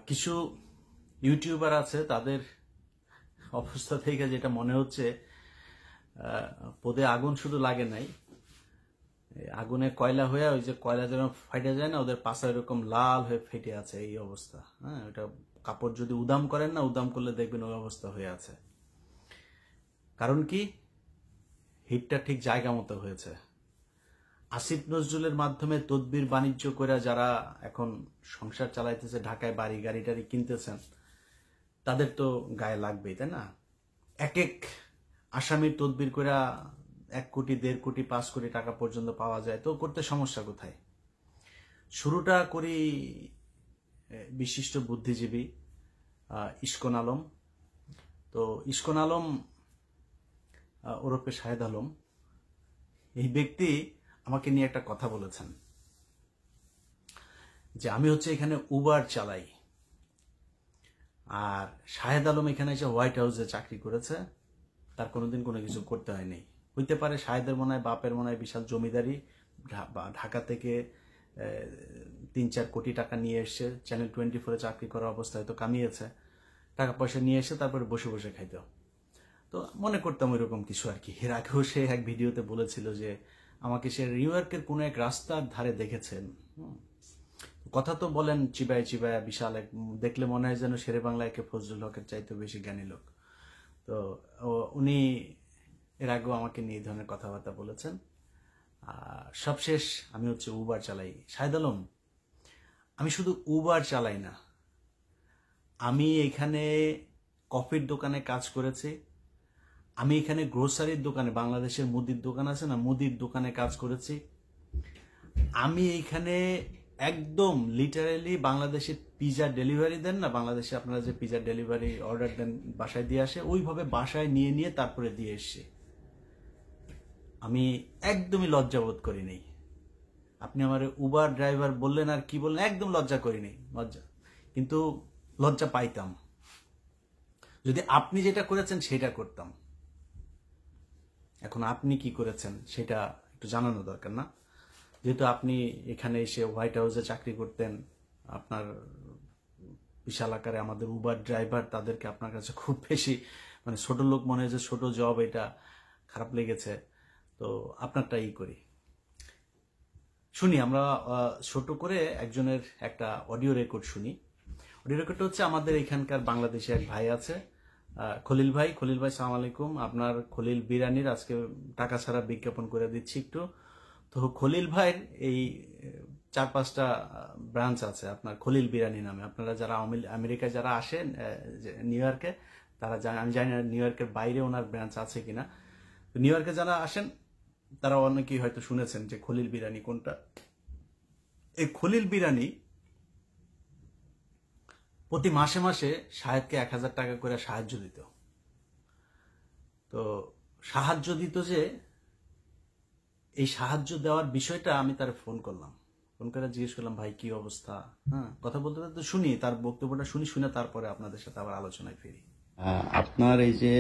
কিছু ইউটিউবার আছে, তাদের অবস্থা থেকে যেটা মনে হচ্ছে পদে আগুন শুধু লাগে নাই, আগুনে কয়লা হয়ে ওই যে কয়লা যেন ফাইটে যায় না, ওদের পাশা এরকম লাল হয়ে ফেটে আছে এই অবস্থা। হ্যাঁ, ওটা কাপড় যদি উদাম করেন না, উদাম করলে দেখবেন ওই অবস্থা হয়ে আছে। কারণ কি, হিটটা ঠিক জায়গা মতো হয়েছে। আসিফ নজরুলের মাধ্যমে তদবির বাণিজ্য করে যারা এখন সংসার চালাইতেছে, ঢাকায় বাড়ি গাড়ি টাড়ি কিনতেছেন, তাদের তো গায়ে লাগবেই, তাই না? এক এক আসামির তদবির করে 1 কোটি 1.5 কোটি 5 কোটি টাকা পর্যন্ত পাওয়া যায়, তো করতে সমস্যা কোথায়? শুরুটা করি বিশিষ্ট বুদ্ধিজীবী ইস্কন আলম। তো ইস্কন আলম ওরফে শাহেদ আলম, এই ব্যক্তি আমাকে নিয়ে একটা কথা বলেছেন যে আমি হচ্ছে এখানে উবার চালাই, আর শাহেদ আলম এখানে এসে হোয়াইট হাউসে চাকরি করেছে, তার কোনোদিন কোনো কিছু করতে হয়নি। হইতে পারে শাহেদের মনে হয় বাপের মনে হয় বিশাল জমিদারি, ঢাকা থেকে 3-4 কোটি টাকা নিয়ে এসছে, চ্যানেল 24-এ চাকরি করা অবস্থায় তো কামিয়েছে, টাকা পয়সা নিয়ে এসে তারপরে বসে বসে খাইতো। তো মনে করতাম ওইরকম কিছু আর কি। এর আগেও সে এক ভিডিওতে বলেছিল যে আমাকে সে নিউ ইয়র্কের কোনো এক রাস্তার ধারে দেখেছেন। কথা তো বলেন চিবায় চিবায়, বিশাল এক, দেখলে মনে হয় যেন শেরে বাংলা একে ফজলুল হকের চাইতে বেশি জ্ঞানী লোক। তো উনি এর আগেও আমাকে নিয়ে এই ধরনের কথাবার্তা বলেছেন। সবশেষ আমি হচ্ছে উবার চালাই। শাহেদ আলম, আমি শুধু উবার চালাই না, আমি এখানে কফির দোকানে কাজ করেছি, আমি এখানে গ্রোসারির দোকানে, বাংলাদেশের মুদির দোকান আছে না, মুদির দোকানে কাজ করেছি। আমি এইখানে একদম লিটারেলি বাংলাদেশে পিজা ডেলিভারি দেন না, বাংলাদেশে আপনারা যে পিজা ডেলিভারি অর্ডার দেন বাসায় দিয়ে আসে, ওইভাবে বাসায় নিয়ে নিয়ে তারপরে দিয়ে এসছি। আমি একদমই লজ্জাবোধ করি নাই। আপনি আমার উবার ড্রাইভার বললেন আর কি বললেন, একদম লজ্জা করি নাই, লজ্জা, কিন্তু লজ্জা পাইতাম যদি আপনি যেটা করেছেন সেটা করতাম। এখন আপনি কি করেছেন সেটা একটু জানানো দরকার না? যেহেতু আপনি এখানে এসে হোয়াইট হাউসে চাকরি করতেন, আপনার বিশাল আকারে আমাদের উবার ড্রাইভার, তাদেরকে আপনার কাছে খুব বেশি মানে ছোট লোক মনে হয়, যে ছোট জব, এটা খারাপ লেগেছে। তো আপনারটাই করি, শুনি আমরা ছোট করে একজনের একটা অডিও রেকর্ড শুনি। অডিও রেকর্ডটা হচ্ছে আমাদের এখানকার বাংলাদেশে এক ভাই আছে, খলিল ভাই। খলিল ভাই, সালাম আলাইকুম। আপনার খলিল বিরিয়ানির আজকে টাকা ছাড়া বিজ্ঞাপন করে দিচ্ছি একটু। তো খলিল ভাইয়ের এই 4-5টা ব্রাঞ্চ আছে আপনার খলিল বিরিয়ানি নামে। আপনারা যারা আমেরিকায় যারা আসেন নিউ ইয়র্কে, তারা আমি জানি না নিউ ইয়র্কের বাইরে ওনার ব্রাঞ্চ আছে কিনা। তো নিউ ইয়র্কে যারা আসেন তারা অনেকেই হয়তো শুনেছেন যে খলিল বিরিয়ানি কোনটা। এই খলিল বিরিয়ানি প্রতি মাসে মাসে শাহেদকে 1000 টাকা করে সাহায্য দিত। তো সাহায্য দিত, যে এই সাহায্য দেওয়ার বিষয়টা আমি তার ফোন করলাম, ফোন করে জিজ্ঞেস করলাম, ভাই কি অবস্থা? হ্যাঁ, কথা বলতে বলতে শুনি তার বক্তব্যটা, শুনে তারপরে আপনাদের সাথে আবার আলোচনায় ফিরি। আপনার এই যে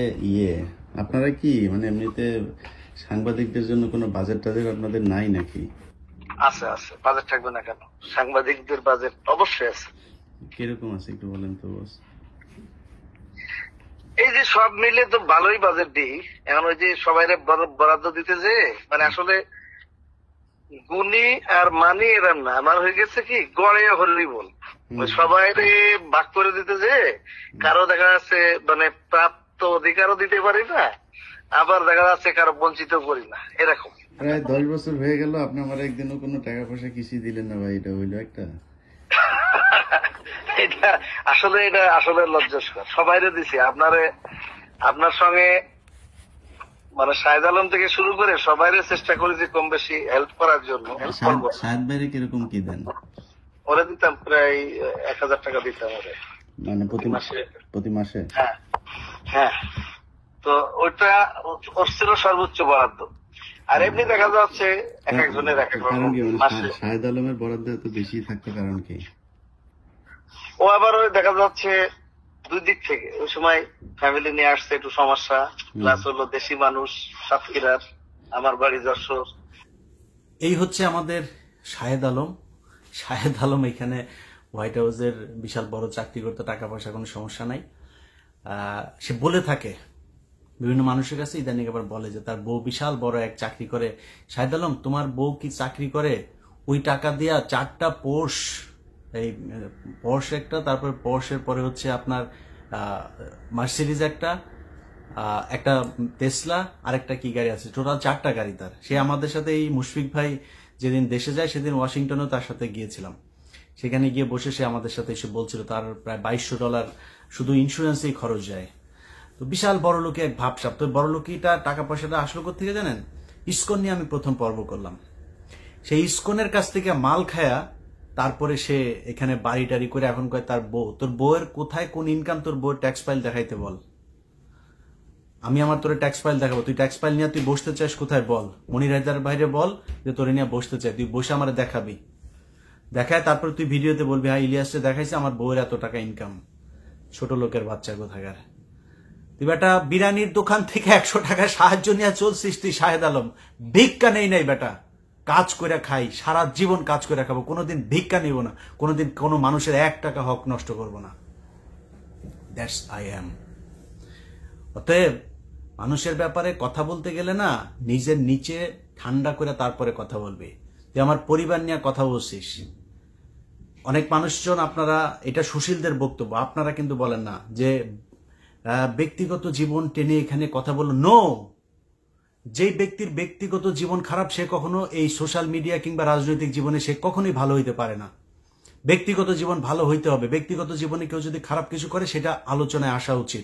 আপনারা কি মানে এমনিতে সাংবাদিকদের জন্য কোনো বাজেট টাজেট আপনাদের নাই নাকি? আছে আছে, বাজেট থাকবে না কেন? সাংবাদিকদের বাজেট অবশ্যই আছে। কিরকম আছে একটু বলেন তো বস। এই যে সব মিলে তো ভালোই বাজেট দিই। এখন ওই যে সবাই বরাদ্দ দিতে যে মানে আসলে গুণী আর মানি এরম না, আমার হয়ে গেছে কি গড়ে হলি বল, সবাই ভাগ করে দিতে যে কারো দেখা যাচ্ছে মানে প্রাপ্ত অধিকারও দিতে পারি না, আবার দেখা যাচ্ছে কারো বঞ্চিত করি না, এরকম। প্রায় 10 বছর হয়ে গেল আপনি আমার একদিনও কোনো টাকা পয়সা কিছুই দিলেন না ভাই, এটা হইলো একটা? এটা আসলে লজ্জাস্কর। সবাইরে দিছি, আপনার সঙ্গে মানে শাহেদ আলম থেকে শুরু করে সবাইরে চেষ্টা করেছি কম বেশি হেল্প করার জন্য। শাহেদ ভাইরে কিরকম কি দেন? ওরা দিতাম প্রায় 1000 টাকা দিতাম ওরে, মানে প্রতি মাসে? হ্যাঁ হ্যাঁ। তো ওইটা ওর ছিল সর্বোচ্চ বরাদ্দ। আর এমনি দেখা যাচ্ছে এক একজনের এক এক রকম। শাহেদ আলমের বরাদ্দ এত বেশি থাকতো কারণ কি? ও আবার ওই দেখা যাচ্ছে দুই দিক থেকে, ওই সময় ফ্যামিলি নিয়ে আসছে একটু সমস্যা, প্লাস হলো দেশি মানুষ সাতক্ষীরার, আমার বাড়ি যশোর। এই হচ্ছে আমাদের শাহেদ আলম। শাহেদ আলম এখানে হোয়াইট হাউসের বিশাল বড় চাকরি করতে, টাকা পয়সা কোনো সমস্যা নাই। সে বলে থাকে বিভিন্ন মানুষের কাছে, ইদানিং আবার বলে যে তার বউ বিশাল বড় এক চাকরি করে। শাহেদ আলম, তোমার বউ কি চাকরি করে? ওই টাকা দিয়া 4টা পোর্শ, এই পোর্শ একটা, তারপর পোর্শের পরে হচ্ছে আপনার মার্সিডিজ একটা টেসলা, আর একটা কি গাড়ি আছে, টোটাল 4টা গাড়ি তার। সে আমাদের সাথে, এই মুশফিক ভাই যেদিন দেশে যায় সেদিন ওয়াশিংটনেও তার সাথে গিয়েছিলাম। সেখানে গিয়ে বসে সে আমাদের সাথে এসে বলছিল তার প্রায় $2200 শুধু ইন্স্যুরেন্সেই খরচ যায়। তো বিশাল বড় লোকে এক ভাবসাব। তো বড় লোকিটা টাকা পয়সাটা আসলো কোথেকে জানেন? ইসকন নিয়ে আমি প্রথম পর্ব করলাম। সেই ইসকনের কাছ থেকে মাল খায়া তারপরে সে এখানে বাড়ি টাড়ি করে এখন কয় তার বউ। তোর বউয়ের কোথায় কোন ইনকাম, তোর বউয়ের ট্যাক্স ফাইল দেখাইতে বল। আমি আমার তোর ট্যাক্স ফাইল দেখাবো। তুই ট্যাক্স ফাইল নিয়ে তুই বসতে চাস কোথায় বল, মনির হায়দার বাইরে বল যে তোরে নিয়ে বসতে চাই। তুই বসে আমার দেখাবি, দেখায় তারপর তুই ভিডিওতে বলবি হ্যাঁ ইলিয়াসে দেখাইছে আমার বউয়ের এত টাকা ইনকাম। ছোট লোকের বাচ্চা কোথাকার। তুই বেটা বিরিয়ানির দোকান থেকে 100 টাকা সাহায্য নিয়ে চলছিস তুই শাহেদ আলম। ভিক্ষা নেই নাই বেটা, কাজ করে খাই, সারা জীবন কাজ করে খাবো, কোনোদিন ভিক্ষা নিব না, কোনোদিন কোনো মানুষের 1 টাকা হক নষ্ট করব না। That's I am. অতএব মানুষের ব্যাপারে কথা বলতে গেলে না, নিজের নিচে ঠান্ডা করে তারপরে কথা বলবে। তুই আমার পরিবার নিয়ে কথা বলছিস। অনেক মানুষজন, আপনারা, এটা সুশীলদের বক্তব্য, আপনারা কিন্তু বলেন না যে ব্যক্তিগত জীবন টেনে এখানে কথা বলো। নো, যেই ব্যক্তির ব্যক্তিগত জীবন খারাপ সে কখনো এই সোশ্যাল মিডিয়া কিংবা রাজনৈতিক জীবনে সে কখনোই ভালো হইতে পারে না। ব্যক্তিগত জীবন ভালো হইতে হবে। ব্যক্তিগত জীবনে কেউ যদি খারাপ কিছু করে সেটা আলোচনায় আসা উচিত।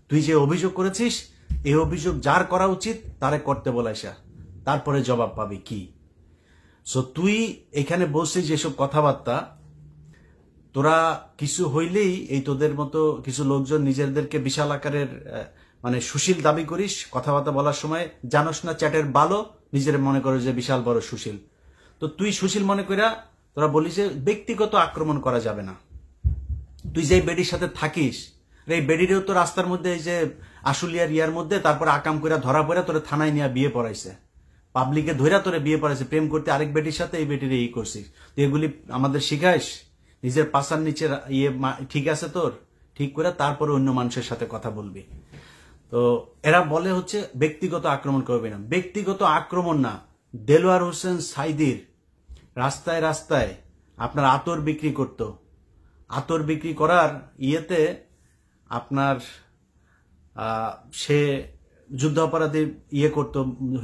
তুই যে অভিযোগ করেছিস, এই অভিযোগ যার করা উচিত তারে করতে বলাইসা, তারপরে জবাব পাবি কি। সো তুই এখানে বলছিস যেসব কথাবার্তা, তোরা কিছু হইলেই এই তোদের মতো কিছু লোকজন নিজেদেরকে বিশাল আকারের মানে সুশীল দাবি করিস। কথাবার্তা বলার সময় জানোস না চ্যাটের বালো, নিজের মনে করো যে বিশাল বড় সুশীল। তো তুই সুশীল মনে কইরা তোরা বলিস যে ব্যক্তিগত আক্রমণ করা যাবে না। তুই যে বেডির সাথে থাকিস, এই বেডিরেও তো রাস্তার মধ্যে, এই যে আশুলিয়ার ইয়ার মধ্যে তারপরে আকাম কইরা ধরা পড়া তোরে থানায় নিয়ে বিয়ে পড়াইছে, পাবলিকে ধইরা তোরে বিয়ে পড়াইছে, প্রেম করতে আরেক বেটির সাথে এই বেটির এই করছিস। তুই এগুলি আমাদের শিখাইস? নিজের পাশার নিচে ইয়ে ঠিক আছে তোর, ঠিক করে তারপরে অন্য মানুষের সাথে কথা বলবি। তো এরা বলে হচ্ছে ব্যক্তিগত আক্রমণ করবে না। ব্যক্তিগত আক্রমণ না, দেলোয়ার হোসেন সাইদির রাস্তায় রাস্তায় আপনার আতর বিক্রি করত। আতর বিক্রি করার ইয়েতে আপনার সে যুদ্ধাপরাধী ইয়ে করত,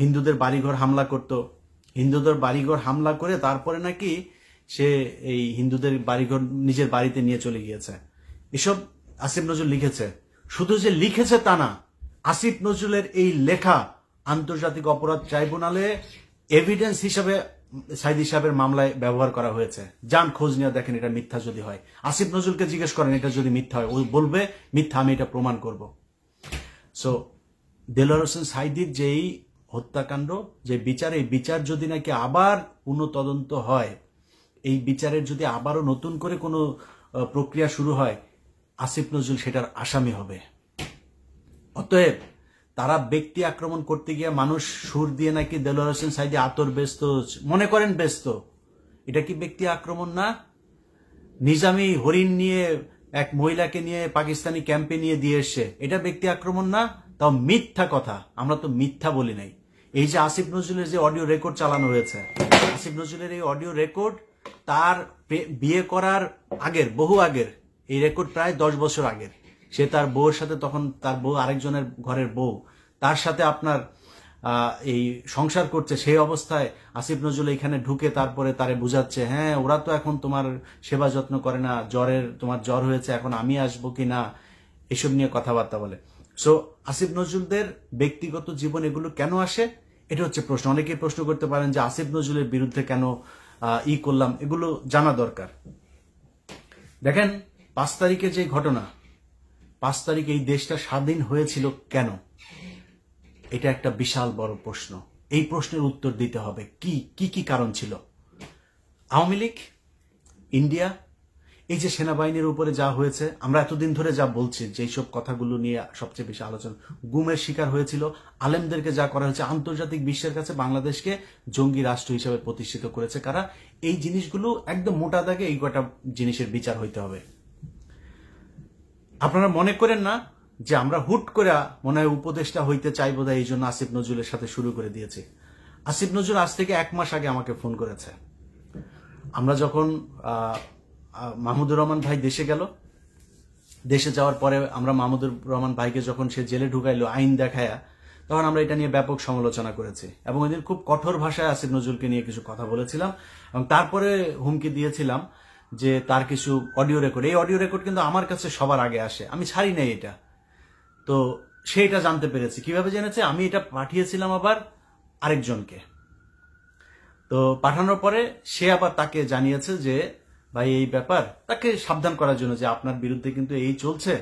হিন্দুদের বাড়িঘর হামলা করত। হিন্দুদের বাড়িঘর হামলা করে তারপরে নাকি সে এই হিন্দুদের বাড়িঘর নিজের বাড়িতে নিয়ে চলে গিয়েছে। এসব আসিফ নজরুল লিখেছে। শুধু যে লিখেছে তা না, আসিফ নজরুলের এই লেখা আন্তর্জাতিক অপরাধ ট্রাইব্যুনালে এভিডেন্স হিসাবে সাইদি সাহেবের মামলায় ব্যবহার করা হয়েছে। যান খোঁজ নিয়ে দেখেন এটা মিথ্যা যদি হয়। আসিফ নজরুলকে জিজ্ঞেস করেন এটা যদি মিথ্যা হয়, ও বলবে মিথ্যা, আমি এটা প্রমাণ করব। সো দেলোয়ার হোসেন সাইদির যেই হত্যাকাণ্ড, যে বিচার, এই বিচার যদি নাকি আবার পুনঃতদন্ত হয়, এই বিচারের যদি আবারও নতুন করে কোনো প্রক্রিয়া শুরু হয়, আসিফ নজরুল সেটার আসামি হবে। অতএব তারা ব্যক্তি আক্রমণ করতে গিয়ে মানুষ সুর দিয়ে নাকি দেলোয়ার হোসেন সাইদি আতর ব্যস্ত মনে করেন ব্যস্ত, এটা কি ব্যক্তি আক্রমণ না? নিজামী হরিণ নিয়ে এক মহিলাকে নিয়ে পাকিস্তানি ক্যাম্পে নিয়ে দিয়ে এসছে, এটা ব্যক্তি আক্রমণ না? তাও মিথ্যা কথা, আমরা তো মিথ্যা বলি নাই। এই যে আসিফ নজরুলের যে অডিও রেকর্ড চালানো হয়েছে, আসিফ নজরুলের এই অডিও রেকর্ড তার বিয়ে করার আগের, বহু আগের এই রেকর্ড, প্রায় 10 বছর আগের। সে তার বউয়ের সাথে, তখন তার বউ আরেকজনের ঘরের বউ, তার সাথে আপনার এই সংসার করছে। সেই অবস্থায় আসিফ নজরুল এখানে ঢুকে তারপরে তারে বুঝাচ্ছে, হ্যাঁ ওরা তো এখন তোমার সেবা যত্ন করে না, তোমার জ্বর হয়েছে, এখন আমি আসবো কি না, এসব নিয়ে কথাবার্তা বলে। সো আসিফ নজরুলদের ব্যক্তিগত জীবন এগুলো কেন আসে, এটা হচ্ছে প্রশ্ন। অনেকেই প্রশ্ন করতে পারেন যে আসিফ নজরুলের বিরুদ্ধে কেন করলাম, এগুলো জানা দরকার। দেখেন 5 তারিখে যে ঘটনা, 5 তারিখে এই দেশটা স্বাধীন হয়েছিল কেন, এটা একটা বিশাল বড় প্রশ্ন। এই প্রশ্নের উত্তর দিতে হবে। কি কি কারণ ছিল? আওয়ামী লীগ, ইন্ডিয়া, এই যে সেনাবাহিনীর উপরে যা হয়েছে, আমরা এতদিন ধরে যা বলছি, যেসব কথাগুলো নিয়ে সবচেয়ে বেশি আলোচনা, গুমের শিকার হয়েছিল, আলেমদেরকে যা করা হয়েছে, আন্তর্জাতিক বিশ্বের কাছে বাংলাদেশকে জঙ্গি রাষ্ট্র হিসেবে প্রতিষ্ঠিত করেছে কারা, এই জিনিসগুলো একদম মোটা দাগে এই কটা জিনিসের বিচার হইতে হবে। আপনারা মনে করেন না যে আমরা হুট করে মনে হয় উপদেষ্টা হইতে চাই বোধহয় এই জন্য আসিফ নজরুলের সাথে শুরু করে দিয়েছি। আসিফ নজরুল আজ থেকে 1 মাস আগে আমাকে ফোন করেছে। আমরা যখন মাহমুদুর রহমান ভাই দেশে গেল, দেশে যাওয়ার পরে আমরা মাহমুদুর রহমান ভাইকে যখন সে জেলে ঢুকাইলো আইন দেখায়া, তখন আমরা এটা নিয়ে ব্যাপক সমালোচনা করেছি এবং ওই দিন খুব কঠোর ভাষায় আসিফ নজরুলকে নিয়ে কিছু কথা বলেছিলাম এবং তারপরে হুমকি দিয়েছিলাম যে তার কিছু অডিও রেকর্ড, এই অডিও রেকর্ড কিন্তু আমার কাছে সবার আগে আসে, আমি ছাড়ি নাই এটা। তো সে এটা জানতে পেরেছে। কিভাবে জেনেছে? আমি এটা পাঠিয়েছিলাম আবার আরেকজনকে। তো পাঠানোর পরে সে আবার তাকে জানিয়েছে যে ভাই এই ব্যাপার, তাকে সাবধান করার জন্য যে আপনার বিরুদ্ধে কিন্তু এই চলছে,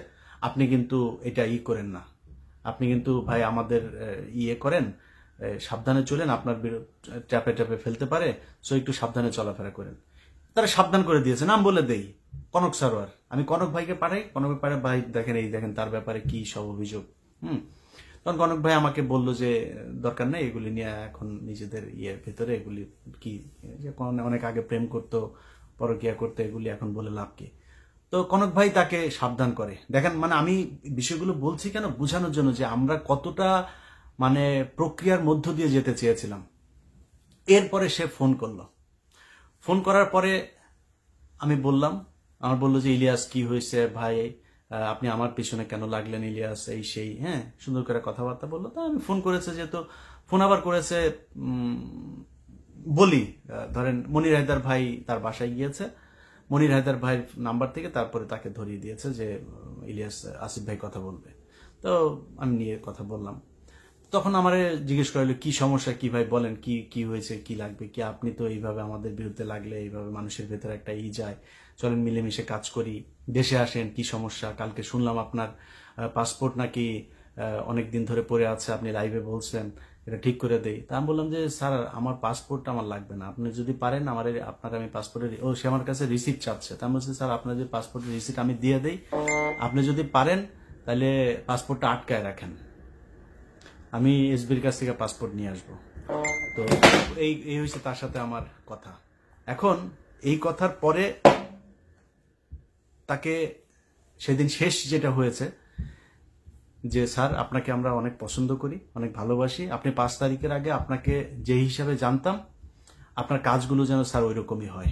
আপনি কিন্তু এটা করেন না, আপনি কিন্তু ভাই আমাদের করেন, সাবধানে চলেন, আপনার ট্যাপে ট্যাপে ফেলতে পারে, সো একটু সাবধানে চলাফেরা করেন। তারা সাবধান করে দিয়েছে। নাম বলে দেই, কনক সারোয়ার। আমি কনক ভাইকে পাঠাই, কনক ভাই দেখেন এই দেখেন তার ব্যাপারে কি সব অভিযোগ। তখন কনক ভাই আমাকে বলল যে দরকার নেই, এগুলি নিয়ে এখন নিজেদের ভেতরে এগুলি কি, অনেক আগে প্রেম করতো, পরকিয়া করতো, এগুলি এখন বলে লাভ কি। তো কনক ভাই তাকে সাবধান করে। দেখেন মানে আমি বিষয়গুলো বলছি কেন, বোঝানোর জন্য যে আমরা কতটা মানে প্রক্রিয়ার মধ্য দিয়ে যেতে চেয়েছিলাম। এরপরে সে ফোন করলো। ফোন করার পরে আমি বললাম, আমার বললো যে ইলিয়াস কি হয়েছে ভাই, আপনি আমার পিছনে কেন লাগলেন ইলিয়াস, এই সেই, হ্যাঁ সুন্দর করে কথাবার্তা বললো। তা আমি ফোন করেছে, যেহেতু ফোন আবার করেছে বলি, ধরেন মনির হায়দার ভাই তার বাসায় গিয়েছে, মনির হায়দার ভাইয়ের নাম্বার থেকে তারপরে তাকে ধরিয়ে দিয়েছে যে ইলিয়াস আসিফ ভাই কথা বলবে। তো আমি নিয়ে কথা বললাম। তখন আমারে জিজ্ঞেস করলো কি সমস্যা, কি ভাই বলেন, কি কি হয়েছে, কি লাগবে কি, আপনি তো এইভাবে আমাদের বিরুদ্ধে লাগলে এইভাবে মানুষের ভেতরে একটা যায়, চলেন মিলেমিশে কাজ করি, দেশে আসেন, কি সমস্যা, কালকে শুনলাম আপনার পাসপোর্ট নাকি অনেকদিন ধরে পড়ে আছে, আপনি লাইভে বলছেন, এটা ঠিক করে দেই। তা আমি বললাম যে স্যার আমার পাসপোর্ট আমার লাগবে না, আপনি যদি পারেন আমার আপনার আমি পাসপোর্টের, সে আমার কাছে রিসিপ্ট চাচ্ছে। তা আমি বলছি স্যার আপনার যে পাসপোর্টের রিসিপ্ট আমি দিয়ে দেই, আপনি যদি পারেন তাহলে পাসপোর্টটা আটকায় রাখেন, আমি এসবির কাছ থেকে পাসপোর্ট নিয়ে আসবো। তো এই হয়েছে তার সাথে আমার কথা। এখন এই কথার পরে তাকে সেদিন শেষ যেটা হয়েছে যে স্যার আপনাকে আমরা অনেক পছন্দ করি, অনেক ভালোবাসি, আপনি 5 তারিখের আগে আপনাকে যে হিসাবে জানতাম আপনার কাজগুলো যেন স্যার ওই রকমই হয়।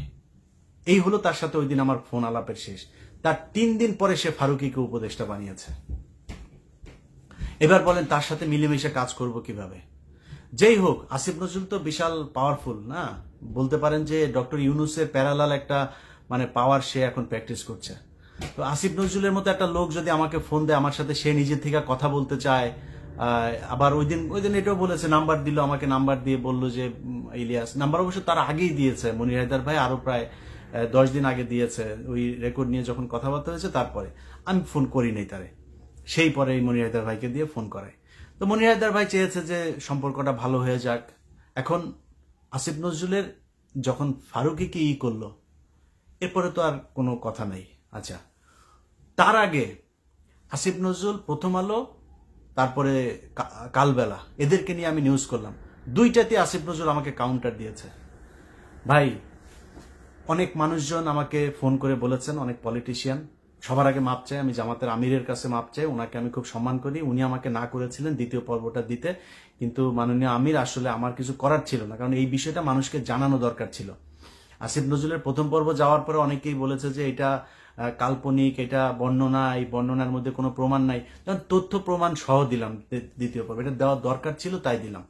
এই হলো তার সাথে ওই দিন আমার ফোন আলাপের শেষ। তার 3 দিন পরে সে ফারুকীকে উপদেষ্টা বানিয়েছে। এবার বলেন তার সাথে মিলেমিশে কাজ করব কিভাবে? যেই হোক, আসিফ নজরুল তো বিশাল পাওয়ারফুল না, বলতে পারেন যে ডক্টর ইউনূসের প্যারালাল একটা মানে পাওয়ার সে এখন প্র্যাকটিস করছে। তো আসিফ নজরুলের মতো একটা লোক যদি আমাকে ফোন দেয়, আমার সাথে সে নিজের থেকে কথা বলতে চায়, আবার ওই দিন এটাও বলেছে, নাম্বার দিল আমাকে, নাম্বার দিয়ে বলল যে ইলিয়াস, নাম্বার অবশ্য তার আগেই দিয়েছে, মনির হায়দার ভাই আরো প্রায় 10 দিন আগে দিয়েছে, ওই রেকর্ড নিয়ে যখন কথাবার্তা হয়েছে তারপরে আমি ফোন করি নাই তারে, সেই পরে এই মনির হায়দার ভাইকে দিয়ে ফোন করায়। তো মনির হায়দার ভাই চেয়েছে যে সম্পর্কটা ভালো হয়ে যাক। এখন আসিফ নজরুলের যখন ফারুকীকে করলো, এরপরে তো আর কোনো কথা নাই। আচ্ছা, তার আগে আসিফ নজরুল, প্রথম আলো, তারপরে কালবেলা, এদেরকে নিয়ে আমি নিউজ করলাম, দুইটাতে আসিফ নজরুল আমাকে কাউন্টার দিয়েছে। ভাই অনেক মানুষজন আমাকে ফোন করে বলেছেন, অনেক পলিটিশিয়ান, সবার আগে মাপ চাই, আমি জামাতের আমিরের কাছে মাপ চাই, ওনাকে আমি খুব সম্মান করি, উনি আমাকে না করেছিলেন দ্বিতীয় পর্বটা দিতে, কিন্তু মাননীয় আমির আসলে আমার কিছু করার ছিল না, কারণ এই বিষয়টা মানুষকে জানানো দরকার ছিল। আসিফ নজরুলের প্রথম পর্ব যাওয়ার পরে অনেকেই বলেছে যে এটা কাল্পনিক, এটা বর্ণনা, এই বর্ণনার মধ্যে কোনো প্রমাণ নাই, তখন তথ্য প্রমাণ সহ দিলাম দ্বিতীয় পর্ব, এটা দেওয়ার দরকার ছিল তাই দিলাম।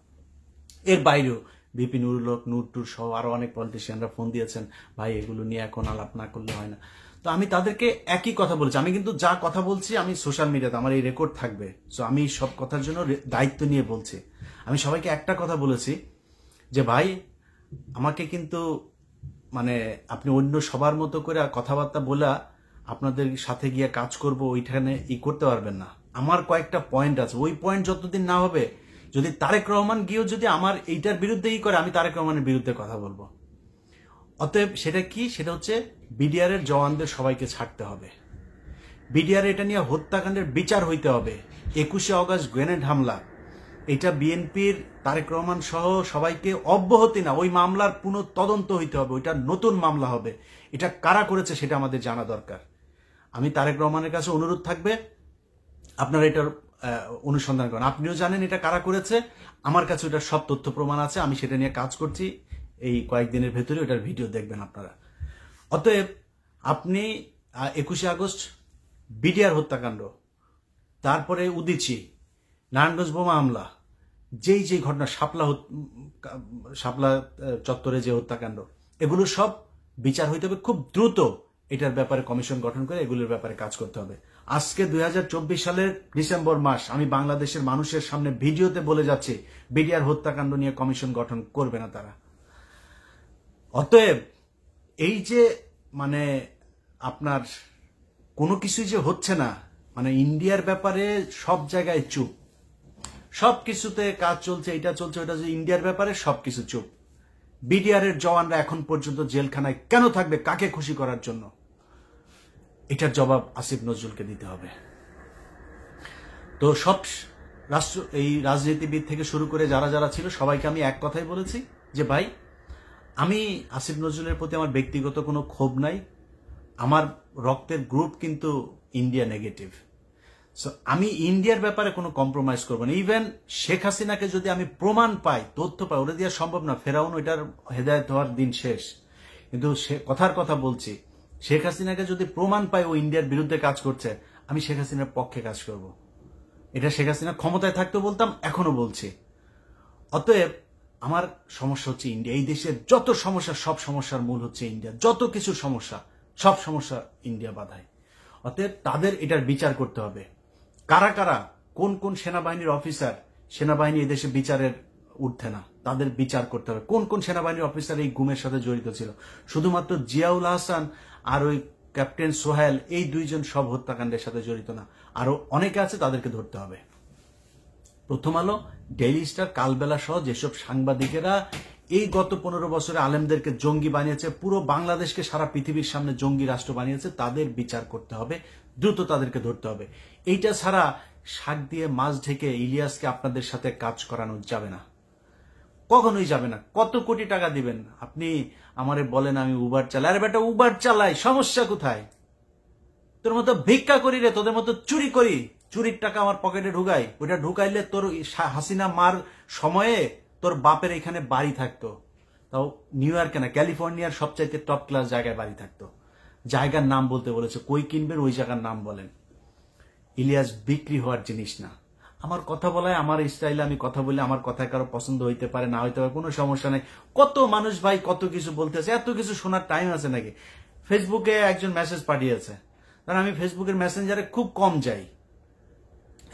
এর বাইরেও ভিপি নুরুল হক, নূরটুর সহ আরো অনেক পলিটিশিয়ানরা ফোন দিয়েছেন, ভাই এগুলো নিয়ে এখন আলাপ না করলে হয় না। তো আমি তাদেরকে একই কথা বলছি, আমি কিন্তু যা কথা বলছি আমি সোশ্যাল মিডিয়াতে আমার এই রেকর্ড থাকবে, সো আমি সব কথার জন্য দায়িত্ব নিয়ে বলছি। আমি সবাইকে একটা কথা বলেছি যে ভাই আমাকে কিন্তু মানে আপনি অন্য সবার মতো করে কথাবার্তা বলে আপনাদের সাথে গিয়ে কাজ করব ওইখানে করতে পারবেন না। আমার কয়েকটা পয়েন্ট আছে, ওই পয়েন্ট যতদিন না হবে, যদি তারেক রহমান গিয়েও যদি আমার এইটার বিরুদ্ধে করে, আমি তারেক রহমানের বিরুদ্ধে কথা বলবো। অতএব সেটা কি, সেটা হচ্ছে বিডিআর এর জওয়ানদের সবাইকে ছাড়তে হবে। বিডিআর এটা নিয়ে হত্যাকাণ্ডের বিচার হইতে হবে। 21শে অগস্ট গ্রেনেড হামলা, এটা বিএনপির তারেক রহমান সহ সবাইকে অব্যাহতি না, ওই মামলার পুনঃ তদন্ত হইতে হবে, ওইটা নতুন মামলা হবে। এটা কারা করেছে সেটা আমাদের জানা দরকার। আমি তারেক রহমানের কাছে অনুরোধ থাকবে, আপনারা এটার অনুসন্ধান করেন। আপনিও জানেন এটা কারা করেছে, আমার কাছে ওটার সব তথ্য প্রমাণ আছে, আমি সেটা নিয়ে কাজ করছি। এই কয়েকদিনের ভেতরে ওটার ভিডিও দেখবেন আপনারা। অতএব আপনি 21শে আগস্ট বিডিআর হত্যাকাণ্ড, তারপরে উদিচি, নারায়ণগঞ্জ বোমা হামলা, যেই ঘটনা, শাপলা চত্বরে যে হত্যাকাণ্ড, এগুলো সব বিচার হইতে হবে খুব দ্রুত। এটার ব্যাপারে কমিশন গঠন করে এগুলোর ব্যাপারে কাজ করতে হবে। আজকে 2024 সালের ডিসেম্বর মাস, আমি বাংলাদেশের মানুষের সামনে ভিডিওতে বলে যাচ্ছি, বিডিআর হত্যাকাণ্ড নিয়ে কমিশন গঠন করবে না তারা। অতএব এই যে মানে আপনার কোনো কিছুই যে হচ্ছে না, মানে ইন্ডিয়ার ব্যাপারে সব জায়গায় চুপ, সব কিছুতে কাজ চলছে, এটা চলছে ওটা, ইন্ডিয়ার ব্যাপারে সবকিছু চুপ। বিডিআর এর জওয়ানরা এখন পর্যন্ত জেলখানায় কেন থাকবে, কাকে খুশি করার জন্য? এটার জবাব আসিফ নজরুলকে দিতে হবে। তো সব এই রাজনীতিবিদ থেকে শুরু করে যারা যারা ছিল সবাইকে আমি এক কথাই বলেছি যে ভাই, আমি আসিফ নজরুলের প্রতি আমার ব্যক্তিগত কোনো ক্ষোভ নাই, আমার রক্তের গ্রুপ কিন্তু ইন্ডিয়া নেগেটিভ। সো আমি ইন্ডিয়ার ব্যাপারে কোনো কম্প্রোমাইজ করবো না। ইভেন শেখ হাসিনাকে যদি আমি প্রমাণ পাই, তথ্য পাই, ওটা দেওয়া সম্ভব না, ফেরাউন ওইটার হেদায়েত হওয়ার দিন শেষ। কিন্তু কথার কথা বলছি, শেখ হাসিনাকে যদি প্রমাণ পাই ও ইন্ডিয়ার বিরুদ্ধে কাজ করছে, আমি শেখ হাসিনার পক্ষে কাজ করব। এটা শেখ হাসিনা ক্ষমতায় থাকতেও বলতাম, এখনো বলছি। অতএব আমার সমস্যা হচ্ছে ইন্ডিয়া। এই দেশের যত সমস্যা, সব সমস্যার মূল হচ্ছে ইন্ডিয়া। যত কিছু সমস্যা, সব সমস্যা ইন্ডিয়া বাধায়। অতএব তাদের এটার বিচার করতে হবে। কারা কারা, কোন কোন সেনাবাহিনীর অফিসার, সেনাবাহিনী এদেশে বিচারের ঊর্ধ্বে না, তাদের বিচার করতে হবে। কোন কোন সেনাবাহিনীর অফিসার এই গুমের সাথে জড়িত ছিল? শুধুমাত্র জিয়াউল হাসান আর ওই ক্যাপ্টেন সোহেল, এই দুইজন সব হত্যাকাণ্ডের সাথে জড়িত না, আরো অনেকে আছে, তাদেরকে ধরতে হবে। প্রথম আলো, ডেইলি স্টার, কালবেলা সহ যেসব সাংবাদিকেরা এই গত 15 বছরে আলেমদেরকে জঙ্গি বানিয়েছে, পুরো বাংলাদেশকে সারা পৃথিবীর সামনে জঙ্গি রাষ্ট্র বানিয়েছে, তাদের বিচার করতে হবে, দ্রুত তাদেরকে ধরতে হবে। এইটা ছাড়া শাক দিয়ে মাছ ঢেকে ইলিয়াসকে আপনাদের সাথে কাজ করানো যাবে না, কখনোই যাবে না। কত কোটি টাকা দিবেন আপনি আমারে বলেন আমি উবার চালাই? আরে বেটা, উবার চালাই, সমস্যা কোথায়? তোর মতো ভিক্ষা করি রে, তোদের মতো চুরি করি, চুরির টাকা আমার পকেটে ঢুকাই। ওইটা ঢুকাইলে তোর হাসিনা মার সময়ে তোর বাপের এখানে বাড়ি থাকতো, তাও নিউ ইয়র্কে না, ক্যালিফোর্নিয়ার সবচাইতে টপ ক্লাস জায়গায় বাড়ি থাকতো। জায়গার নাম বলতে বলেছে, কই কিনবেন ওই জায়গার নাম বলেন। ইলিয়াস বিক্রি হওয়ার জিনিস না। আমার কথা বলায়, আমার স্টাইলে আমি কথা বলি, আমার কথায় কারো পছন্দ হইতে পারে, না হইতে পারে, কোনো সমস্যা নেই। কত মানুষ ভাই কত কিছু বলতেছে, এত কিছু শোনার টাইম আছে নাকি? ফেসবুকে একজন মেসেজ পাঠিয়েছে, কারণ আমি ফেসবুকের মেসেঞ্জারে খুব কম যাই।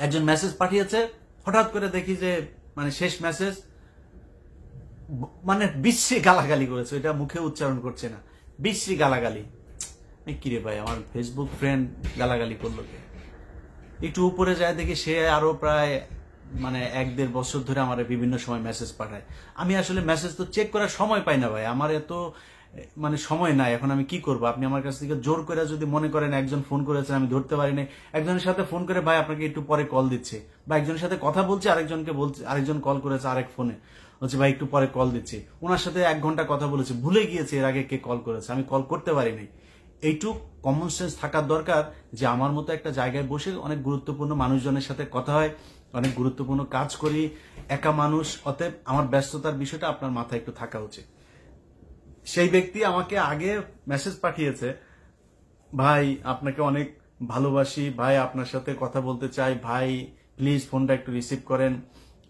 একজন মেসেজ পাঠিয়েছে, হঠাৎ করে দেখি যে মানে শেষ মেসেজ মানে বিশ্রী গালাগালি করেছে, এটা মুখে উচ্চারণ করছে না, বিশ্রী গালাগালি। কিরে ভাই, আমার ফেসবুক ফ্রেন্ড গালাগালি করলো কে? একটু উপরে যায় দেখি সে আরো প্রায় মানে 1-1.5 বছর ধরে আমার বিভিন্ন সময় মেসেজ পাঠায়। আমি আসলে মেসেজ তো চেক করার সময় পাই না ভাই, আমার এত মানে সময় নাই। এখন আমি কি করবো? আপনি আমার কাছ থেকে জোর করে যদি মনে করেন একজন ফোন করেছেন আমি ধরতে পারিনি, একজনের সাথে ফোন করে ভাই আপনাকে একটু পরে কল দিচ্ছে, বা একজনের সাথে কথা বলছে, আরেকজনকে বলছে, আরেকজন কল করেছে আরেক ফোনে, বলছে ভাই একটু পরে কল দিচ্ছি, ওনার সাথে 1 ঘন্টা কথা বলেছে, ভুলে গিয়েছে এর আগে কে কল করেছে, আমি কল করতে পারিনি। এইটুক কমন সেন্স থাকার দরকার যে আমার মতো একটা জায়গায় বসে অনেক গুরুত্বপূর্ণ মানুষজনের সাথে কথা হয়, অনেক গুরুত্বপূর্ণ কাজ করি, একা মানুষ। অতএব আমার ব্যস্ততার বিষয়টা আপনার মাথায় একটু থাকা উচিত। সেই ব্যক্তি আমাকে আগে মেসেজ পাঠিয়েছে, ভাই আপনাকে অনেক ভালোবাসি, ভাই আপনার সাথে কথা বলতে চাই, ভাই প্লিজ ফোনটা একটু রিসিভ করেন,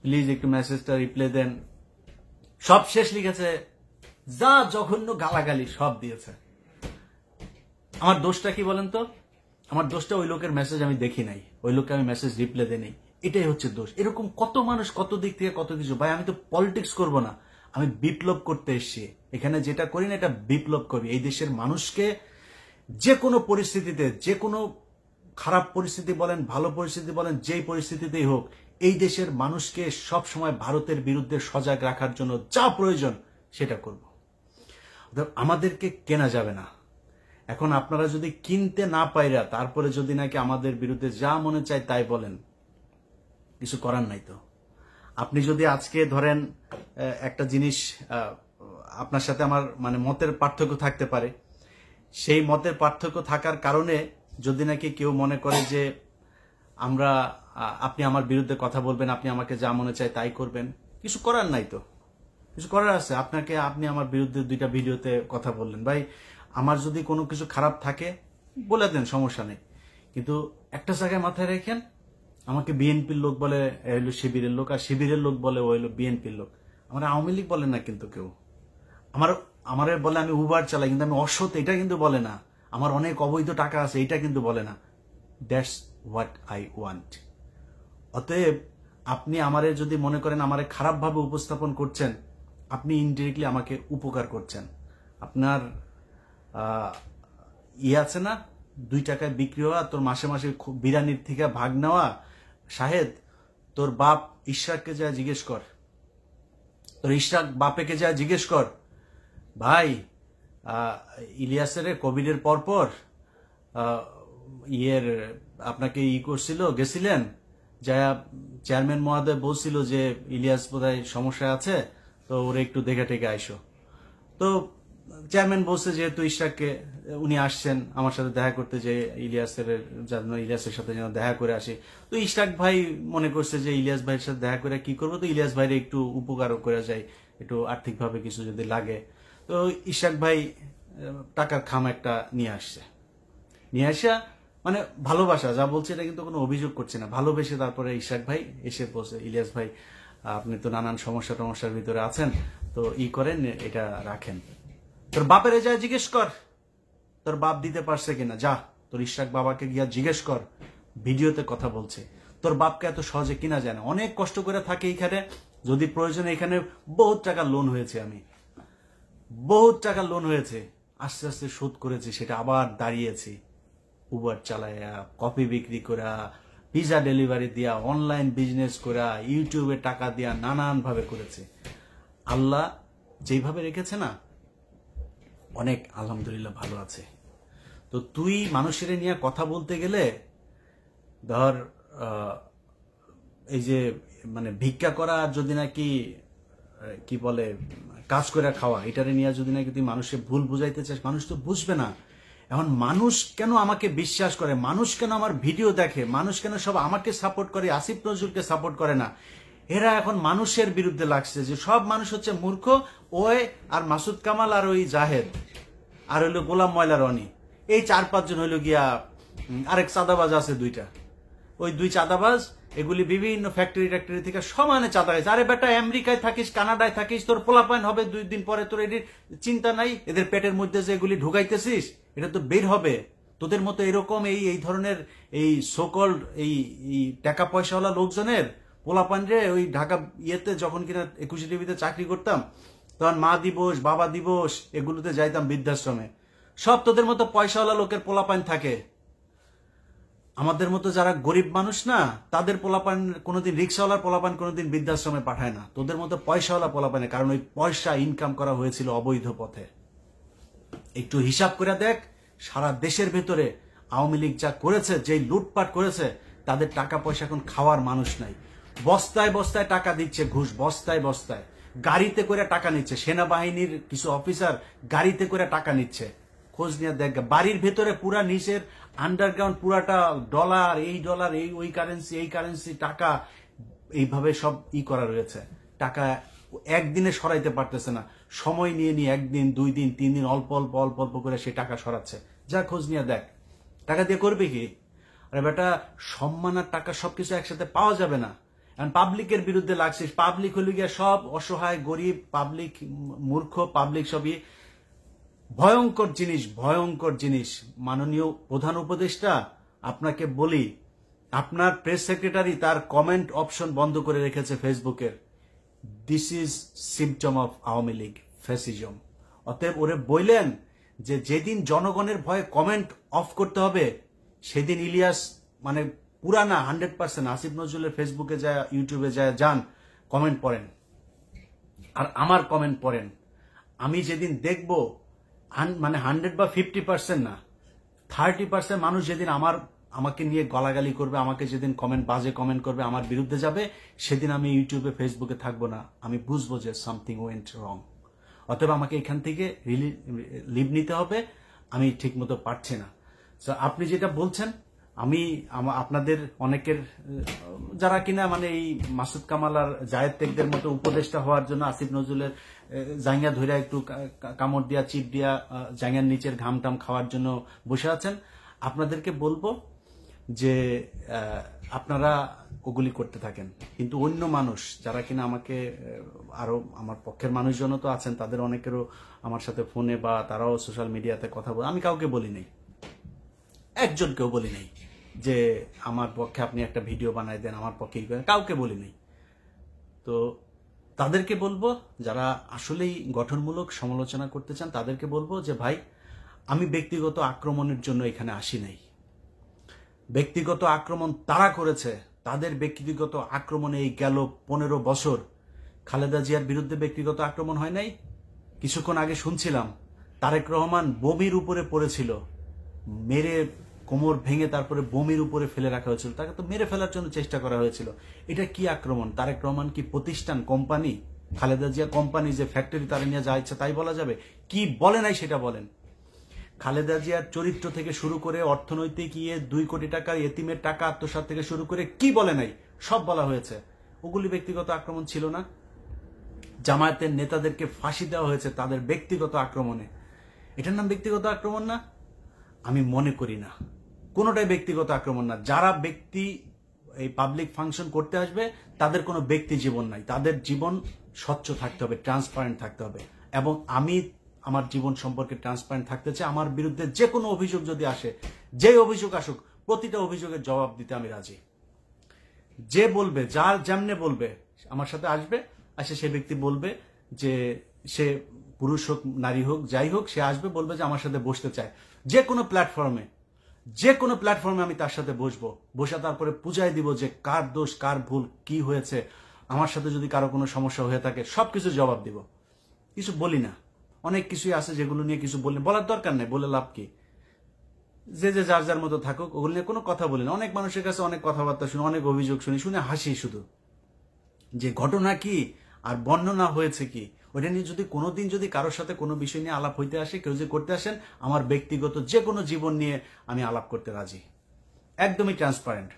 প্লিজ একটু মেসেজটা রিপ্লাই দেন। সব শেষ লিখেছে, যা জঘন্য গালাগালি সব দিয়েছে। আমার দোষটা কি বলেন তো? আমার দোষটা ওই লোকের মেসেজ আমি দেখি নাই, ওই লোককে আমি মেসেজ রিপ্লাই দেই নাই, এটাই হচ্ছে দোষ। এরকম কত মানুষ কত দিক থেকে কত কিছু। ভাই আমি তো পলিটিক্স করব না, আমি বিপ্লব করতে এসেছি। এখানে যেটা করি না এটা বিপ্লব করি। এই দেশের মানুষকে যে কোনো পরিস্থিতিতে, যে কোনো খারাপ পরিস্থিতি বলেন, ভালো পরিস্থিতি বলেন, যেই পরিস্থিতিতেই হোক, এই দেশের মানুষকে সব সময় ভারতের বিরুদ্ধে সজাগ রাখার জন্য যা প্রয়োজন সেটা করব। আমাদেরকে কেনা যাবে না। এখন আপনারা যদি কিনতে না পাইরা তারপরে যদি নাকি আমাদের বিরুদ্ধে যা মনে চায় তাই বলেন, কিছু করার নাই তো। আপনি যদি আজকে ধরেন একটা জিনিস, আপনার সাথে আমার মানে মতের পার্থক্য থাকতে পারে, সেই মতের পার্থক্য থাকার কারণে যদি নাকি কেউ মনে করে যে আপনি আমার বিরুদ্ধে কথা বলবেন, আপনি আমাকে যা মনে চায় তাই করবেন, কিছু করার নাই তো। কিছু করার আছে? আপনি আমার বিরুদ্ধে 2টা ভিডিওতে কথা বললেন, ভাই আমার যদি কোনো কিছু খারাপ থাকে বলে দেন, সমস্যা নেই। কিন্তু একটা জায়গায় মাথায় রাখেন, আমাকে বিএনপির লোক বলে হইলো শিবিরের লোক, আর শিবিরের লোক বলে ও হইলো বিএনপির লোক। আমার আওয়ামী লীগ বলে না কিন্তু কেউ। আমার বলে আমি উবার চালাই, কিন্তু আমি অসৎ এটা কিন্তু বলে না। আমার অনেক অবৈধ টাকা আছে এটা কিন্তু বলে না। That's what I want. অতএব আপনি আমারে যদি মনে করেন আমারে খারাপভাবে উপস্থাপন করছেন, আপনি ইনডিরেক্টলি আমাকে উপকার করছেন। আপনার আছে না, 2 টাকায় বিক্রি হওয়া, তোর মাসে মাসে বিরানির থেকে ভাগ নেওয়া। শাহেদ, তোর বাপ ইশরাককে যা জিজ্ঞেস কর, তোর ইশরাক বাপেকে যা জিজ্ঞেস কর, ভাই ইলিয়াসের কোভিডের পরপর আপনাকে করছিল, গেছিলেন, যা চেয়ারম্যান মহোদয় বলছিল যে ইলিয়াস বোধহয় সমস্যা আছে, তো ওরা একটু দেখে টেকে আইসো। তো চেয়ারম্যান বলছে যেহেতু ইশরাককে, উনি আসছেন আমার সাথে দেখা করতে, যে ইলিয়াসের সাথে যেন দেখা করে আসি। তো ইশরাক ভাই মনে করছে যে ইলিয়াস ভাইয়ের সাথে দেখা করে কি করবো, তো ইলিয়াস ভাইয়ের একটু উপকারও করে যায়, একটু আর্থিকভাবে কিছু যদি লাগে। তো ইশরাক ভাই টাকার খাম একটা নিয়ে আসছে, নিয়ে আসা মানে ভালোবাসা, যা বলছে এটা কিন্তু কোনো অভিযোগ করছে না, ভালোবেসে তারপরে ইশরাক ভাই এসে বলছে, ইলিয়াস ভাই আপনি তো নানান সমস্যার ভিতরে আছেন, তো করেন, এটা রাখেন। তোর বাপের যা জিজ্ঞেস কর, তোর বাপ দিতে পারছে কিনা, যা তোর ইশরাক বাবাকে গিয়া জিজ্ঞেস কর, ভিডিওতে কথা বলছে। তোর বাপকে এত সহজে কিনা যায় না, অনেক কষ্ট করে থাকে এইখানে, যদি প্রয়োজনে এখানে বহুত টাকা লোন হয়েছে, আমি বহুত টাকা লোন হয়েছে, আস্তে আস্তে শোধ করেছি, সেটা আবার দাঁড়িয়েছি, উবার চালায়া, কফি বিক্রি করা, পিজা ডেলিভারি দিয়া, অনলাইন বিজনেস করা, ইউটিউবে টাকা দিয়া, নানান ভাবে করেছে। আল্লাহ যেভাবে রেখেছে না, অনেক আলহামদুলিল্লাহ ভালো আছে। তো তুই মানুষের নিয়ে কথা বলতে গেলে ধর এই যে মানে ভিক্ষা করা, যদি নাকি কি বলে কাজ করে খাওয়া, এটারে নিয়ে যদি নাকি তুই মানুষকে ভুল বুঝাইতে চাস, মানুষ তো বুঝবে না। এখন মানুষ কেন আমাকে বিশ্বাস করে, মানুষ কেন আমার ভিডিও দেখে, মানুষ কেন সব আমাকে সাপোর্ট করে, আসিফ নজরুলকে সাপোর্ট করে না, এরা এখন মানুষের বিরুদ্ধে লাগছে যে সব মানুষ হচ্ছে মূর্খ, ওই আর মাসুদ কামাল আর ওই জাহেদ আর হইলো গোলাম ময়লা রনি, এই 4-5 জন হইলো গিয়া, আরেক চাঁদাবাজ আছে 2টা, ওই 2 চাঁদাবাজ, এগুলি বিভিন্ন ফ্যাক্টরি থেকে সমানে চাঁদা গেছে। আরে বেটা, আমেরিকায় থাকিস, কানাডায় থাকিস, তোর পোলাপাইন হবে 2 দিন পরে, তোর এটির চিন্তা নাই, এদের পেটের মধ্যে যে এগুলি ঢুকাইতেছিস এটা তো বের হবে। তোদের মতো এরকম এই ধরনের এই সোকল্ড এই টাকা পয়সাওয়ালা লোকজনের পোলাপান রে, ওই ঢাকা যখন কিনা 21 টিভিতে চাকরি করতাম, তখন মা দিবস, বাবা দিবস এগুলোতে যাইতাম বৃদ্ধাশ্রমে, সব তোদের মতো পয়সাওয়ালা লোকের পোলাপান থাকে। আমাদের মতো যারা গরিব মানুষ না, তাদের পোলাপান কোনোদিন, রিক্সাওয়ালার পোলাপান কোনোদিন বৃদ্ধাশ্রমে পাঠায় না, তোদের মতো পয়সাওয়ালা পোলাপানে, কারণ ওই পয়সা ইনকাম করা হয়েছিল অবৈধ পথে। একটু হিসাব করে দেখ, সারা দেশের ভেতরে আওয়ামী লীগ যা করেছে, যে লুটপাট করেছে, তাদের টাকা পয়সা এখন খাওয়ার মানুষ নাই। বস্তায় বস্তায় টাকা দিচ্ছে, ঘুষ বস্তায় বস্তায়, গাড়িতে করে টাকা নিচ্ছে, সেনাবাহিনীর কিছু অফিসার গাড়িতে করে টাকা নিচ্ছে। খোঁজ নিয়ে দেখ, বাড়ির ভেতরে পুরা নিচের আন্ডারগ্রাউন্ড পুরাটা ডলার, এই ওই কারেন্সি টাকা, এইভাবে সব করা রয়েছে। টাকা একদিনে সরাইতে পারতেছে না, সময় নিয়ে 1 দিন 2 দিন 3 দিন অল্প অল্প করে সে টাকা সরাচ্ছে। যা খোঁজ নিয়ে দেখ, টাকা দিয়ে করবে কি? আরে বেটা, সম্মান আর টাকা সবকিছু একসাথে পাওয়া যাবে না। এখন পাবলিকের বিরুদ্ধে লাগছিস, পাবলিক হইল গিয়া সব অসহায় গরিব, পাবলিক মূর্খ, পাবলিক সবই ভয়ঙ্কর জিনিস। মাননীয় প্রধান উপদেষ্টা, আপনাকে বলি, আপনার প্রেস সেক্রেটারি তার কমেন্ট অপশন বন্ধ করে রেখেছে ফেসবুকের। This is symptom of Awami League fascism. অতএব ওরে বললেন যে যেদিন জনগণের ভয়ে কমেন্ট অফ করতে হবে, সেদিন ইলিয়াস মানে পুরানা 100% আসিফ নজরুলের ফেসবুকে যায়, ইউটিউবে যায়, যান কমেন্ট পড়েন, আর আমার কমেন্ট পড়েন। আমি যেদিন দেখব মানে 100 বা 50% না, 30% মানুষ যেদিন আমাকে নিয়ে গালাগালি করবে, আমাকে যেদিন বাজে কমেন্ট করবে, আমার বিরুদ্ধে যাবে, সেদিন আমি ইউটিউবে ফেসবুকে থাকবো না। আমি বুঝবো যে সামথিং ওয়েন্ট রং। অতএব আমাকে এখান থেকে লিভ নিতে হবে, আমি ঠিক মতো পারছি না। আপনি যেটা বলছেন, আমি আপনাদের অনেকের যারা কিনা মানে এই মাসুদ কামাল আর জায়েদ টেকদের মতো উপদেষ্টা হওয়ার জন্য আসিফ নজরুলের জাঙ্গা ধরে একটু কামড় দিয়া চিপ দিয়া জাঙ্গার নিচের ঘাম টাম খাওয়ার জন্য বসে আছেন, আপনাদেরকে বলবো যে আপনারা ওগুলি করতে থাকেন। কিন্তু অন্য মানুষ যারা কিনা আমাকে আরো আমার পক্ষের মানুষজনও তো আছেন, তাদের অনেকেরও আমার সাথে ফোনে বা তারাও সোশ্যাল মিডিয়াতে কথা বলে, আমি কাউকে বলি নাই, একজনকেও বলি নাই যে আমার পক্ষে আপনি একটা ভিডিও বানাই দেন, আমার পক্ষে কাউকে বলি নাই। তো তাদেরকে বলবো যারা আসলেই গঠনমূলক সমালোচনা করতে চান, তাদেরকে বলবো যে ভাই, আমি ব্যক্তিগত আক্রমণের জন্য এখানে আসি নাই। ব্যক্তিগত আক্রমণ তারা করেছে, তাদের ব্যক্তিগত আক্রমণে এই গেল 15 বছর খালেদা জিয়ার বিরুদ্ধে ব্যক্তিগত আক্রমণ হয় নাই। কিছুক্ষণ আগে শুনছিলাম তারেক রহমান বমির উপরে পড়েছিল, মেরে কোমর ভেঙে তারপরে বমির উপরে ফেলে রাখা হয়েছিল, তাকে তো মেরে ফেলার জন্য চেষ্টা করা হয়েছিল। এটা কি আক্রমণ? তারেক রহমান কি প্রতিষ্ঠান, কোম্পানি? খালেদা জিয়া কোম্পানি যে ফ্যাক্টরি, তারা নিয়ে যা ইচ্ছা তাই বলা যাবে? কি বলে নাই সেটা বলেন। খালেদা জিয়ার চরিত্র থেকে শুরু করে অর্থনৈতিক 2 কোটি টাকার এতিমের টাকা আত্মসাৎ থেকে শুরু করে কি বলে নাই সব বলা হয়েছে। ওগুলি ব্যক্তিগত আক্রমণ ছিল না? জামায়াতের নেতাদেরকে ফাঁসি দেওয়া হয়েছে তাদের ব্যক্তিগত আক্রমণে, এটার নাম ব্যক্তিগত আক্রমণ না? আমি মনে করি না, কোনোটাই ব্যক্তিগত আক্রমণ না। যারা ব্যক্তি এই পাবলিক ফাংশন করতে আসবে, তাদের কোনো ব্যক্তি জীবন নাই, তাদের জীবন স্বচ্ছ থাকতে হবে, ট্রান্সপারেন্ট থাকতে হবে। এবং আমি আমার জীবন সম্পর্কে ট্রান্সপারেন্ট থাকতে চাই। আমার বিরুদ্ধে যে কোনো অভিযোগ যদি আসে, যে অভিযোগ আসুক, প্রতিটা অভিযোগের জবাব দিতে আমি রাজি। যে বলবে, যার যেমনে বলবে, আমার সাথে আসবে, আসে সে ব্যক্তি বলবে যে সে পুরুষ হোক নারী হোক যাই হোক, সে আসবে বলবে যে আমার সাথে বসতে চায়। যে কোনো প্ল্যাটফর্মে আমি তার সাথে বসবো, বসে তারপরে বুঝাই দিব যে কার দোষ, কার ভুল, কি হয়েছে। আমার সাথে যদি কারো কোনো সমস্যা হয়ে থাকে সবকিছু জবাব দিব। কিছু বলি না, অনেক কিছুই আছে যেগুলো নিয়ে কিছু বলার দরকার নেই, বলে লাভ কি? যে যার যার মতো থাকুক, ওগুলো নিয়ে কোনো কথা বলি না। অনেক মানুষের কাছে অনেক কথাবার্তা শুনি, অনেক অভিযোগ শুনে হাসি শুধু। যে ঘটনা কি আর বর্ণনা হয়েছে কি, ওইটা নিয়ে যদি কোনোদিন যদি কারোর সাথে কোনো বিষয় নিয়ে আলাপ হইতে আসে, কেউ যে করতে আসেন, আমার ব্যক্তিগত যে কোনো জীবন নিয়ে আমি আলাপ করতে রাজি, একদমই ট্রান্সপারেন্ট।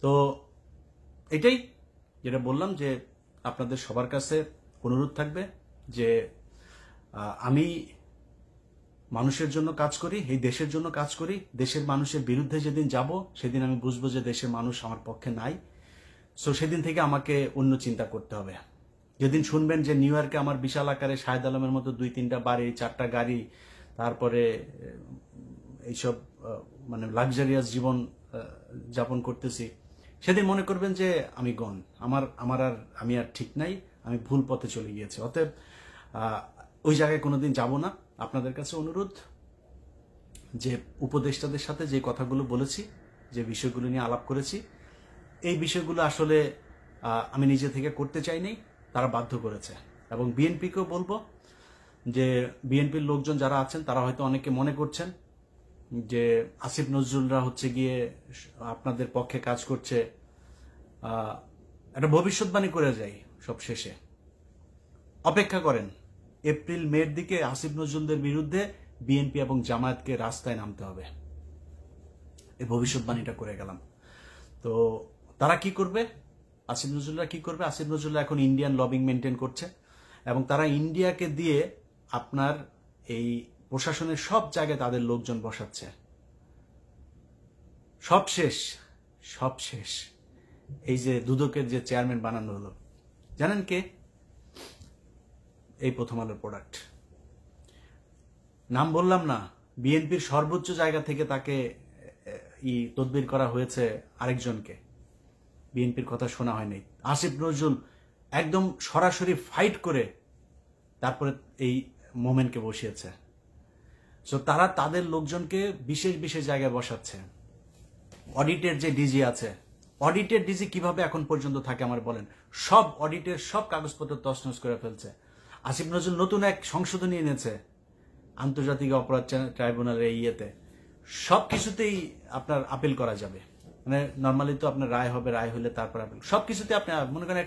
তো এটাই যেটা বললাম, যে আপনাদের সবার কাছে অনুরোধ থাকবে যে আমি মানুষের জন্য কাজ করি, এই দেশের জন্য কাজ করি। দেশের মানুষের বিরুদ্ধে যেদিন যাব, সেদিন আমি বুঝবো যে দেশের মানুষ আমার পক্ষে নাই। সো সেদিন থেকে আমাকে অন্য চিন্তা করতে হবে। যেদিন শুনবেন যে নিউ ইয়র্কে আমার বিশাল আকারে শাহেদ আলমের মতো 2-3টা বাড়ি, 4টা গাড়ি, তারপরে এইসব মানে লাক্সারিয়াস জীবন যাপন করতেছি, সেদিন মনে করবেন যে আমি গন, আমি আর ঠিক নাই, আমি ভুল পথে চলে গিয়েছি। অতএব ওই জায়গায় কোনোদিন যাব না। আপনাদের কাছে অনুরোধ যে উপদেষ্টাদের সাথে যে কথাগুলো বলেছি, যে বিষয়গুলো নিয়ে আলাপ করেছি, এই বিষয়গুলো আসলে আমি নিজে থেকে করতে চাইনি, তারা বাধ্য করেছে। এবং বিএনপিকেও বলবো যে বিএনপির লোকজন যারা আছেন, তারা হয়তো অনেকে মনে করছেন যে আসিফ নজরুলরা হচ্ছে গিয়ে আপনাদের পক্ষে কাজ করছে, একটা ভবিষ্যৎবাণী করে যায় সব শেষে। অপেক্ষা করেন, এপ্রিল মের দিকে আসিফ নজরুলদের বিরুদ্ধে বিএনপি এবং জামায়াতকে রাস্তায় নামতে হবে, এই ভবিষ্যৎবাণীটা করে গেলাম। তো তারা কি করবে, আসিফ নজরুলরা কি করবে? আসিফ নজরুলরা এখন ইন্ডিয়ান লবিং মেনটেন করছে, এবং তারা ইন্ডিয়াকে দিয়ে আপনার এই প্রশাসনের সব জায়গায় তাদের লোকজন বসাচ্ছে। সব শেষ। এই যে দুদকের যে চেয়ারম্যান বানানো হলো, জানেন কে? এই প্রথম আলোর প্রোডাক্ট। নাম বললাম না, বিএনপির সর্বোচ্চ জায়গা থেকে তাকে তদবির করা হয়েছে আরেকজনকে, বিএনপির কথা শোনা হয়নি। আসিফ নজরুল একদম সরাসরি ফাইট করে তারপরে এই মোমেন্টকে বসিয়েছে। সো তারা তাদের লোকজনকে বিশেষ জায়গায় বসাচ্ছে। অডিটের যে ডিজি আছে, অডিটের ডিজি কিভাবে এখন পর্যন্ত থাকে আমার বলেন? সব অডিটের সব কাগজপত্র তছনছ করে ফেলছে। আসিফ নজরুল নতুন এক সংশোধনী এনেছে, আন্তর্জাতিক অপরাধ ট্রাইব্যুনালের ইয়েতে সবকিছুতেই আপনার আপিল করা যাবে। মানে নর্মালি তো আপনার রায় হবে, রায় হলে তারপর আপিল, সবকিছুতে আপনি মনে করেন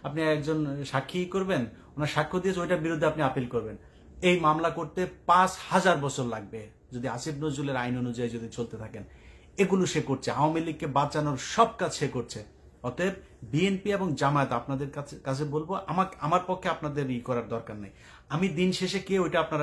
আপনি একজন সাক্ষী করবেন, ওনার সাক্ষ্য দিয়েছে, ওইটার বিরুদ্ধে আপনি আপিল করবেন, এই মামলা করতে 5,000 বছর লাগবে যদি আসিফ নজরুলের আইন অনুযায়ী যদি চলতে থাকেন। এগুলো সে করছে, আওয়ামী লীগকে বাঁচানোর সব কাজ সে করছে। অতএব বিএনপি এবং জামায়াত আপনাদের কাছে বলবো, আমার পক্ষে আপনাদের করার দরকার নেই। আমি দিন শেষে কে ওইটা আপনারা